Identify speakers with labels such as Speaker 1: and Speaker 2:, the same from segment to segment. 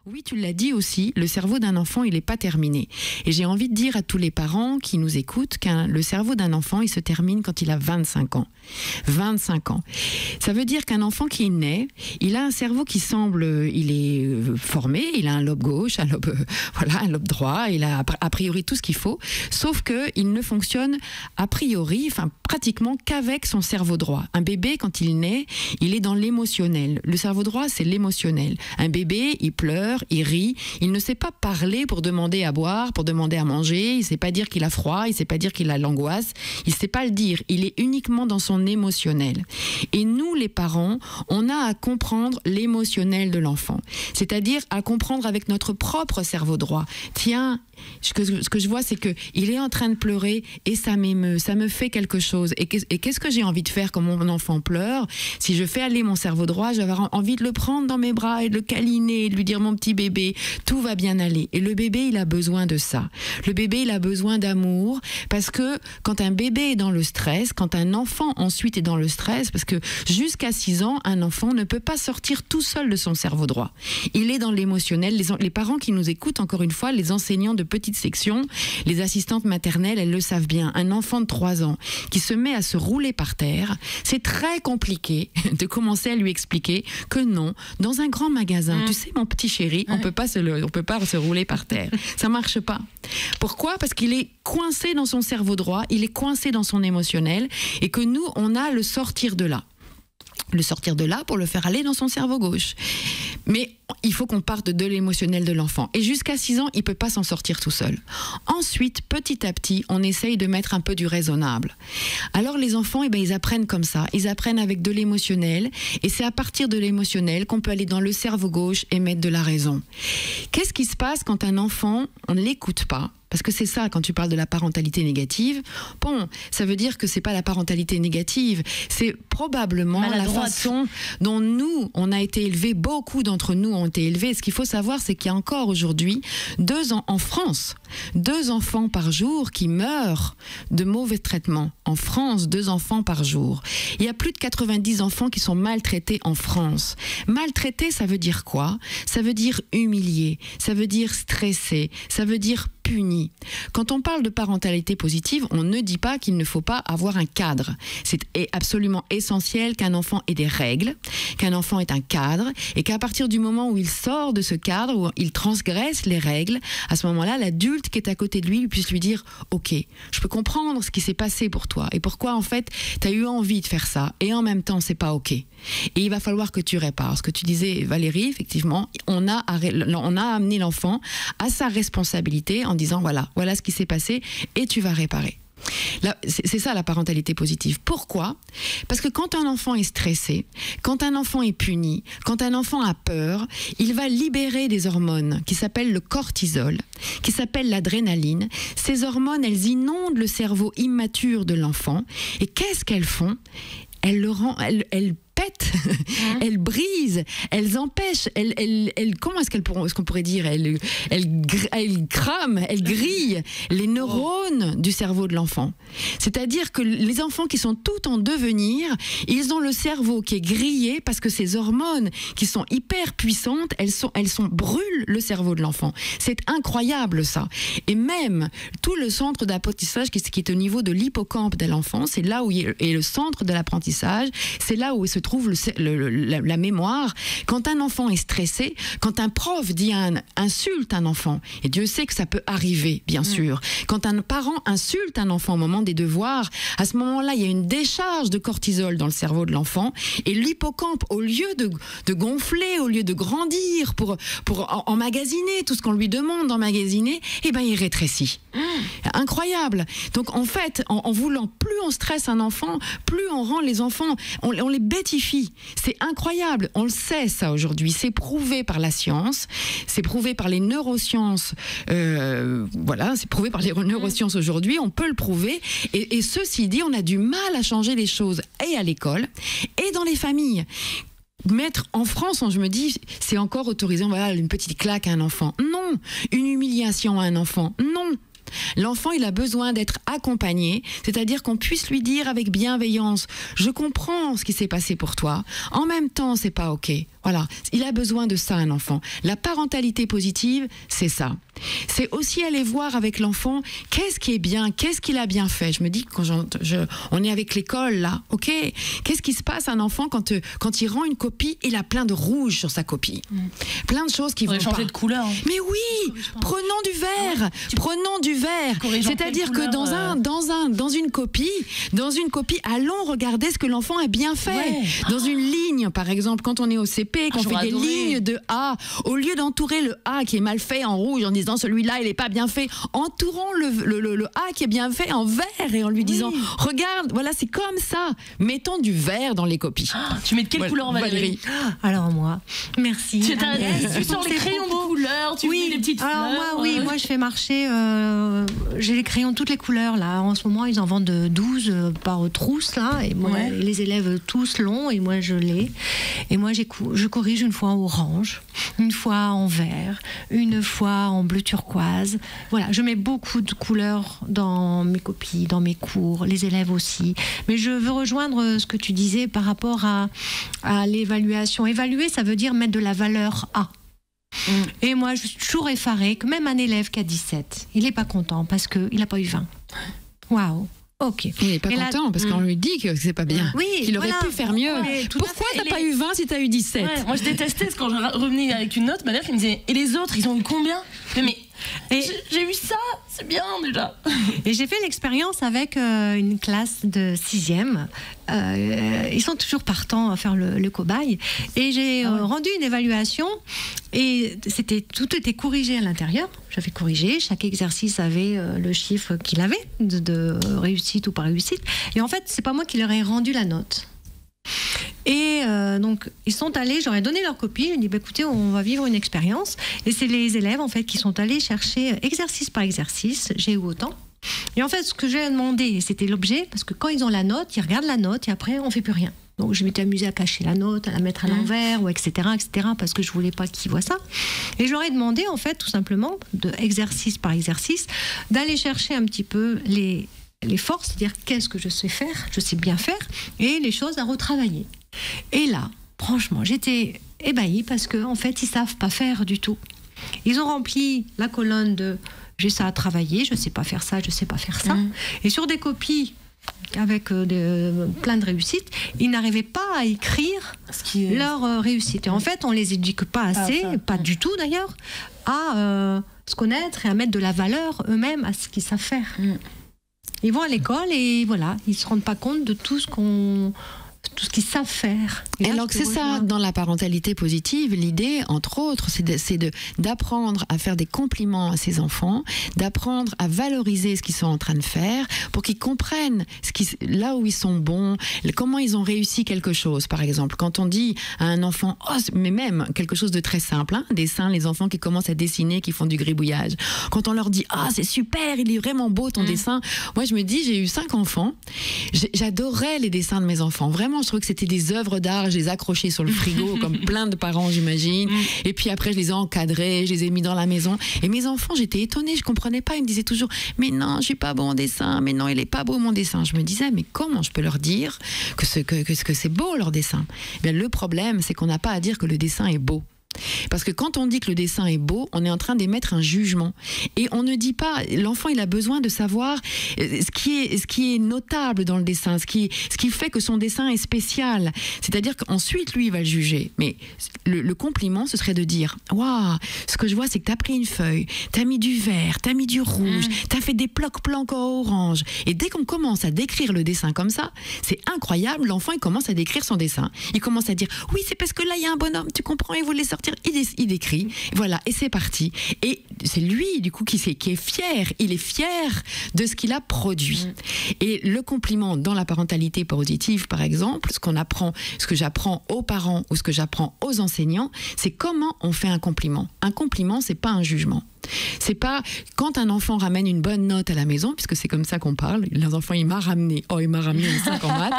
Speaker 1: Oui, tu l'as dit aussi, le cerveau d'un enfant, il n'est pas terminé. Et j'ai envie de dire à tous les parents qui nous écoutent que le cerveau d'un enfant, il se termine quand il a 25 ans. 25 ans. Ça veut dire qu'un enfant qui naît, il a un cerveau qui semble, il est formé, il a un lobe gauche, un lobe droit, il a a priori tout ce qu'il faut, sauf qu'il ne fonctionne a priori, pratiquement qu'avec son cerveau droit. Un bébé, quand il naît, il est dans l'émotionnel. Le cerveau droit, c'est l'émotionnel. Un bébé, il pleure, il rit, il ne sait pas parler pour demander à boire, pour demander à manger, il ne sait pas dire qu'il a froid, il ne sait pas dire qu'il a l'angoisse, il ne sait pas le dire, il est uniquement dans son émotionnel. Et nous, les parents, on a à comprendre l'émotionnel de l'enfant, c'est-à-dire à comprendre avec notre propre cerveau droit. Tiens, ce que je vois, c'est qu'il est en train de pleurer et ça m'émeut, ça me fait quelque chose. Et qu'est-ce que j'ai envie de faire quand mon enfant pleure? Si je fais aller mon cerveau droit, je vais avoir envie de le prendre dans mes bras et de le câliner, de lui dire mon petit bébé, tout va bien aller. Et le bébé, il a besoin de ça. Le bébé, il a besoin d'amour parce que quand un bébé est dans le stress, quand un enfant ensuite est dans le stress, parce que jusqu'à 6 ans, un enfant ne peut pas sortir tout seul de son cerveau droit. Il est dans l'émotionnel. Les parents qui nous écoutent, encore une fois, les enseignants de petite section, les assistantes maternelles, elles le savent bien. Un enfant de 3 ans qui se met à se rouler par terre, c'est très compliqué de commencer à lui expliquer que non, dans un grand magasin, tu sais mon petit chéri, on peut pas se rouler par terre. Ça marche pas. Pourquoi? Parce qu'il est coincé dans son cerveau droit, il est coincé dans son émotionnel et que nous, on a le sortir de là. Le sortir de là pour le faire aller dans son cerveau gauche. Mais il faut qu'on parte de l'émotionnel de l'enfant. Et jusqu'à 6 ans, il ne peut pas s'en sortir tout seul. Ensuite, petit à petit, on essaye de mettre un peu du raisonnable. Alors les enfants, ils apprennent comme ça. Ils apprennent avec de l'émotionnel. Et c'est à partir de l'émotionnel qu'on peut aller dans le cerveau gauche et mettre de la raison. Qu'est-ce qui se passe quand un enfant, on ne l'écoute pas? Parce que c'est ça, quand tu parles de la parentalité négative, bon, ça veut dire que c'est pas la parentalité négative, c'est probablement la façon dont nous, on a été élevés, beaucoup d'entre nous ont été élevés. Ce qu'il faut savoir, c'est qu'il y a encore aujourd'hui, en France, 2 enfants par jour qui meurent de mauvais traitements. En France, 2 enfants par jour. Il y a plus de 90 enfants qui sont maltraités en France. Maltraités, ça veut dire quoi? Ça veut dire humilié, ça veut dire stressé, ça veut dire puni. Quand on parle de parentalité positive, on ne dit pas qu'il ne faut pas avoir un cadre. C'est absolument essentiel qu'un enfant ait des règles, qu'un enfant ait un cadre, et qu'à partir du moment où il sort de ce cadre, où il transgresse les règles, à ce moment-là, l'adulte qui est à côté de lui puisse lui dire « Ok, je peux comprendre ce qui s'est passé pour toi et pourquoi en fait tu as eu envie de faire ça et en même temps c'est pas ok. Et il va falloir que tu répares. » Ce que tu disais, Valérie, effectivement, on a amené l'enfant à sa responsabilité en disant voilà ce qui s'est passé et tu vas réparer. Là, c'est ça la parentalité positive. Pourquoi? Parce que quand un enfant est stressé, quand un enfant est puni, quand un enfant a peur, il va libérer des hormones qui s'appellent le cortisol, qui s'appellent l'adrénaline. Ces hormones, elles inondent le cerveau immature de l'enfant. Et qu'est-ce qu'elles font? Elles pètent, elles brisent, elles empêchent, comment est-ce qu'on pourrait dire, elles crament, elles grillent les neurones du cerveau de l'enfant. C'est-à-dire que les enfants qui sont tout en devenir, ils ont le cerveau qui est grillé parce que ces hormones qui sont hyper puissantes, elles brûlent le cerveau de l'enfant. C'est incroyable ça. Et même tout le centre d'apprentissage qui est au niveau de l'hippocampe de l'enfant, c'est là où est le centre de l'apprentissage, c'est là où se trouve la mémoire. Quand un enfant est stressé, quand un prof insulte un enfant, et Dieu sait que ça peut arriver, bien sûr, quand un parent insulte un enfant au moment des devoirs, à ce moment-là, il y a une décharge de cortisol dans le cerveau de l'enfant, et l'hippocampe, au lieu de gonfler, au lieu de grandir pour emmagasiner tout ce qu'on lui demande d'emmagasiner, il rétrécit. Incroyable. Donc en fait, en voulant, plus on stresse un enfant, plus on rend les enfants, on les bêtifie. C'est incroyable. On le sait ça aujourd'hui. C'est prouvé par la science, c'est prouvé par les neurosciences. C'est prouvé par les neurosciences aujourd'hui. On peut le prouver. Et ceci dit, on a du mal à changer les choses et à l'école et dans les familles. Mettre en France, je me dis, c'est encore autorisé, une petite claque à un enfant. Non. Une humiliation à un enfant. Non. L'enfant, il a besoin d'être accompagné, c'est-à-dire qu'on puisse lui dire avec bienveillance, je comprends ce qui s'est passé pour toi, en même temps, c'est pas OK. Voilà, il a besoin de ça, un enfant. La parentalité positive, c'est ça. C'est aussi aller voir avec l'enfant qu'est-ce qui est bien, qu'est-ce qu'il a bien fait. Je me dis, quand on est avec l'école, là, OK, qu'est-ce qui se passe à un enfant quand il rend une copie, il a plein de rouge sur sa copie. Plein de choses qui vont
Speaker 2: changer de couleur. Hein.
Speaker 1: Mais oui, prenons du vert, prenons du vert. C'est-à-dire que dans une copie, allons regarder ce que l'enfant a bien fait. Ouais. Dans une ligne, par exemple, quand on est au CP, qu'on fait des lignes de A, au lieu d'entourer le A qui est mal fait en rouge en disant celui-là il est pas bien fait, entourons le A qui est bien fait en vert et en lui disant regarde, voilà, c'est comme ça. Mettons du vert dans les copies.
Speaker 2: Tu mets de quelle couleur, Valérie?
Speaker 3: Alors moi, merci.
Speaker 2: Tu sors les crayons de couleur, tu mets des petites fleurs.
Speaker 3: Moi je fais marcher, j'ai les crayons de toutes les couleurs là. En ce moment ils en vendent 12 par trousse là, et moi les élèves tous l'ont et moi je l'ai. Et moi je corrige une fois en orange, une fois en vert, une fois en bleu turquoise. Voilà, je mets beaucoup de couleurs dans mes copies, dans mes cours, les élèves aussi. Mais je veux rejoindre ce que tu disais par rapport à l'évaluation. Évaluer, ça veut dire mettre de la valeur à. Et moi, je suis toujours effarée que même un élève qui a 17, il n'est pas content parce qu'il n'a pas eu 20. Waouh! Ok.
Speaker 1: Il n'est pas content parce qu'on lui dit que c'est pas bien.
Speaker 3: Oui,
Speaker 1: qu'il aurait pu faire mieux. Pourquoi t'as pas eu 20 si t'as eu 17?
Speaker 2: Moi je détestais parce que quand je revenais avec une note, ma mère qui me disait et les autres ils ont eu combien? Mais j'ai eu ça, c'est bien déjà.
Speaker 3: Et j'ai fait l'expérience avec une classe de 6e. Ils sont toujours partants à faire le cobaye. Et j'ai rendu une évaluation et tout était corrigé à l'intérieur. J'avais corrigé, chaque exercice avait le chiffre qu'il avait de réussite ou pas réussite. Et en fait, c'est pas moi qui leur ai rendu la note. Et donc ils sont allés, j'aurais donné leur copie, j'ai dit écoutez, on va vivre une expérience. Et c'est les élèves en fait qui sont allés chercher exercice par exercice, j'ai eu autant. Et en fait ce que j'ai demandé, c'était l'objet, parce que quand ils ont la note, ils regardent la note et après on fait plus rien. Donc je m'étais amusée à cacher la note, à la mettre à l'envers, ou etc., parce que je voulais pas qu'ils voient ça. Et je leur ai demandé en fait tout simplement, de exercice par exercice, d'aller chercher un petit peu les forces, c'est-à-dire qu'est-ce que je sais faire, je sais bien faire, et les choses à retravailler. Et là, franchement, j'étais ébahie parce qu'en fait, ils savent pas faire du tout. Ils ont rempli la colonne de j'ai ça à travailler, je sais pas faire ça, je sais pas faire ça. Et sur des copies avec plein de réussises, ils n'arrivaient pas à écrire leur réussite. Et en fait, on les éduque pas assez, pas du tout d'ailleurs, à se connaître et à mettre de la valeur eux-mêmes à ce qu'ils savent faire. Ils vont à l'école et voilà, ils se rendent pas compte de tout ce qu'ils savent faire.
Speaker 1: Et alors que c'est ça, dans la parentalité positive, l'idée, entre autres, c'est d'apprendre à faire des compliments à ses enfants, d'apprendre à valoriser ce qu'ils sont en train de faire, pour qu'ils comprennent là où ils sont bons, comment ils ont réussi quelque chose. Par exemple, quand on dit à un enfant, mais même quelque chose de très simple, dessin, les enfants qui commencent à dessiner, qui font du gribouillage. Quand on leur dit, c'est super, il est vraiment beau ton dessin. Moi, je me dis, j'ai eu 5 enfants, j'adorais les dessins de mes enfants. Vraiment, je trouvais que c'était des œuvres d'art. Je les accrochais sur le frigo, comme plein de parents, j'imagine. Et puis après, je les ai encadrés, je les ai mis dans la maison. Et mes enfants, j'étais étonnée, je comprenais pas. Ils me disaient toujours, mais non, je suis pas bon en dessin. Mais non, il est pas beau mon dessin. Je me disais, mais comment je peux leur dire que c'est beau leur dessin? Bien, le problème, c'est qu'on n'a pas à dire que le dessin est beau. Parce que quand on dit que le dessin est beau, on est en train d'émettre un jugement. Et on ne dit pas, l'enfant il a besoin de savoir ce qui est notable dans le dessin, ce qui fait que son dessin est spécial. C'est-à-dire qu'ensuite, lui, il va le juger. Mais le compliment, ce serait de dire, waouh, ce que je vois, c'est que tu as pris une feuille, tu as mis du vert, tu as mis du rouge, tu as fait des planques en orange. Et dès qu'on commence à décrire le dessin comme ça, c'est incroyable, l'enfant, il commence à décrire son dessin. Il commence à dire, oui, c'est parce que là, il y a un bonhomme, tu comprends, il voulait sortir. Il écrit, voilà, et c'est parti. Et c'est lui, du coup, qui est fier. Il est fier de ce qu'il a produit. Et le compliment dans la parentalité positive, par exemple, ce que j'apprends aux parents ou ce que j'apprends aux enseignants, c'est comment on fait un compliment. Un compliment, c'est pas un jugement. C'est pas quand un enfant ramène une bonne note à la maison, puisque c'est comme ça qu'on parle. Les enfants, il m'a ramené une 5 en maths.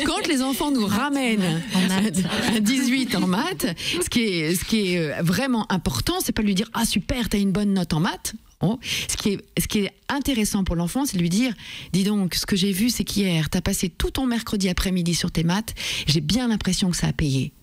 Speaker 1: Quand les enfants nous ramènent un 18 en maths, ce qui est vraiment important, c'est pas lui dire super, t'as une bonne note en maths. Oh, ce qui est intéressant pour l'enfant, c'est de lui dire, dis donc, ce que j'ai vu, c'est qu'hier, tu as passé tout ton mercredi après-midi sur tes maths, j'ai bien l'impression que ça a payé.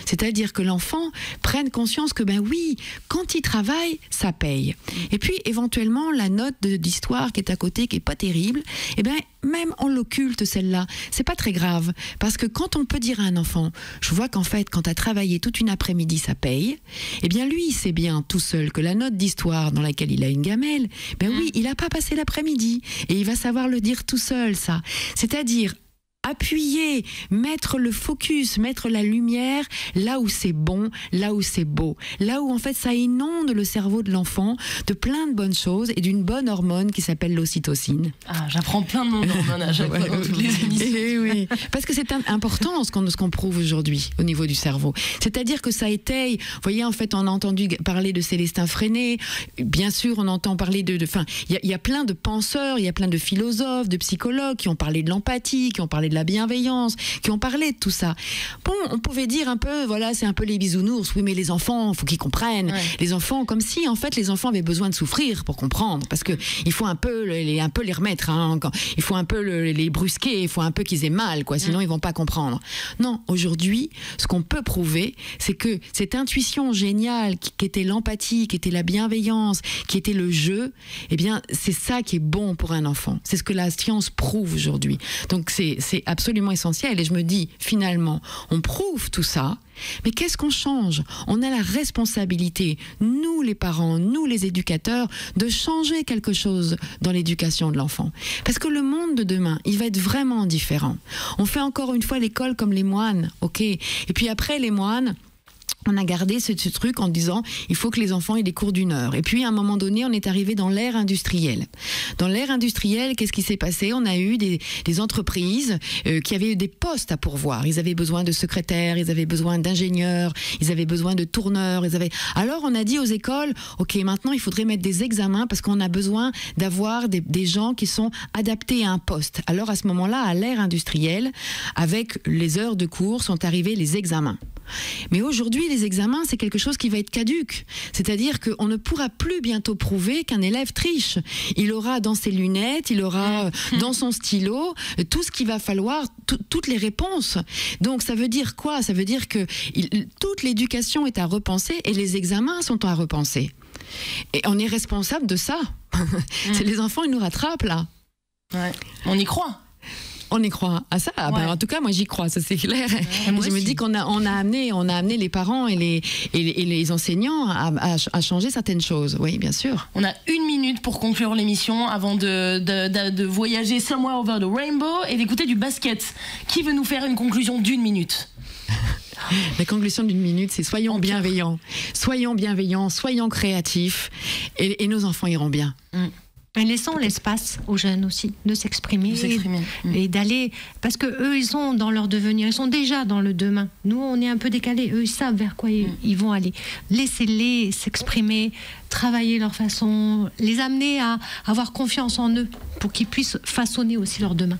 Speaker 1: C'est-à-dire que l'enfant prenne conscience que ben oui, quand il travaille, ça paye. Et puis éventuellement la note d'histoire qui est à côté, qui est pas terrible, et ben même on l'occulte celle-là. C'est pas très grave parce que quand on peut dire à un enfant, je vois qu'en fait quand tu as travaillé toute une après-midi, ça paye. Et bien lui, il sait bien tout seul que la note d'histoire dans laquelle il a une gamelle, ben oui, il a pas passé l'après-midi et il va savoir le dire tout seul ça. C'est-à-dire appuyer, mettre le focus, mettre la lumière là où c'est bon, là où c'est beau, là où en fait ça inonde le cerveau de l'enfant de plein de bonnes choses et d'une bonne hormone qui s'appelle l'ocytocine.
Speaker 2: Ah, j'apprends plein de noms d'hormones à chaque fois dans toutes les émissions.
Speaker 1: Oui, parce que c'est important ce qu'on prouve aujourd'hui au niveau du cerveau. C'est-à-dire que ça étaye. Vous voyez, en fait, on a entendu parler de Célestin Freinet. Bien sûr, on entend parler il y a plein de penseurs, il y a plein de philosophes, de psychologues qui ont parlé de l'empathie, qui ont parlé de la bienveillance, qui ont parlé de tout ça. Bon, on pouvait dire un peu, voilà, c'est un peu les bisounours. Oui, mais les enfants, faut qu'ils comprennent. Ouais. Les enfants, comme si, en fait, les enfants avaient besoin de souffrir pour comprendre, parce que il faut un peu les remettre. Hein, il faut un peu les brusquer. Il faut un peu qu'ils aient mal, quoi. Sinon, ils vont pas comprendre. Non, aujourd'hui, ce qu'on peut prouver, c'est que cette intuition géniale qui était l'empathie, qui était la bienveillance, qui était le jeu, eh bien, c'est ça qui est bon pour un enfant. C'est ce que la science prouve aujourd'hui. Donc, c'est absolument essentiel. Et je me dis, finalement, on prouve tout ça, mais qu'est-ce qu'on change ? On a la responsabilité, nous les parents, nous les éducateurs, de changer quelque chose dans l'éducation de l'enfant. Parce que le monde de demain, il va être vraiment différent. On fait encore une fois l'école comme les moines, ok ? Et puis après, les moines, on a gardé ce truc en disant il faut que les enfants aient des cours d'1 heure. Et puis à un moment donné, on est arrivé dans l'ère industrielle. Dans l'ère industrielle, qu'est-ce qui s'est passé ? On a eu des entreprises qui avaient eu des postes à pourvoir. Ils avaient besoin de secrétaires, ils avaient besoin d'ingénieurs, ils avaient besoin de tourneurs. Alors on a dit aux écoles, ok, maintenant il faudrait mettre des examens parce qu'on a besoin d'avoir des gens qui sont adaptés à un poste. Alors à ce moment-là, à l'ère industrielle, avec les heures de cours, sont arrivés les examens. Mais aujourd'hui, les examens, c'est quelque chose qui va être caduque. C'est-à-dire qu'on ne pourra plus bientôt prouver qu'un élève triche. Il aura dans ses lunettes, il aura dans son stylo tout ce qu'il va falloir, toutes les réponses. Donc ça veut dire quoi ? Ça veut dire que toute l'éducation est à repenser et les examens sont à repenser. Et on est responsable de ça. C'est les enfants, ils nous rattrapent là.
Speaker 2: Ouais. On y croit.
Speaker 1: On y croit à ça. Ouais. Ben, en tout cas, moi, j'y crois, ça c'est clair. Ouais, je me dis qu'on a amené les parents et les enseignants à changer certaines choses. Oui, bien sûr.
Speaker 2: On a 1 minute pour conclure l'émission avant de voyager somewhere over the rainbow et d'écouter du basket. Qui veut nous faire une conclusion d'1 minute ?
Speaker 1: La conclusion d'1 minute, c'est soyons bienveillants, soyons créatifs et nos enfants iront bien.
Speaker 3: Et laissons l'espace aux jeunes aussi de s'exprimer et d'aller, parce que eux ils sont dans leur devenir, ils sont déjà dans le demain. Nous on est un peu décalés, eux ils savent vers quoi ils vont aller. Laissez-les s'exprimer, travailler leur façon, les amener à avoir confiance en eux pour qu'ils puissent façonner aussi leur demain.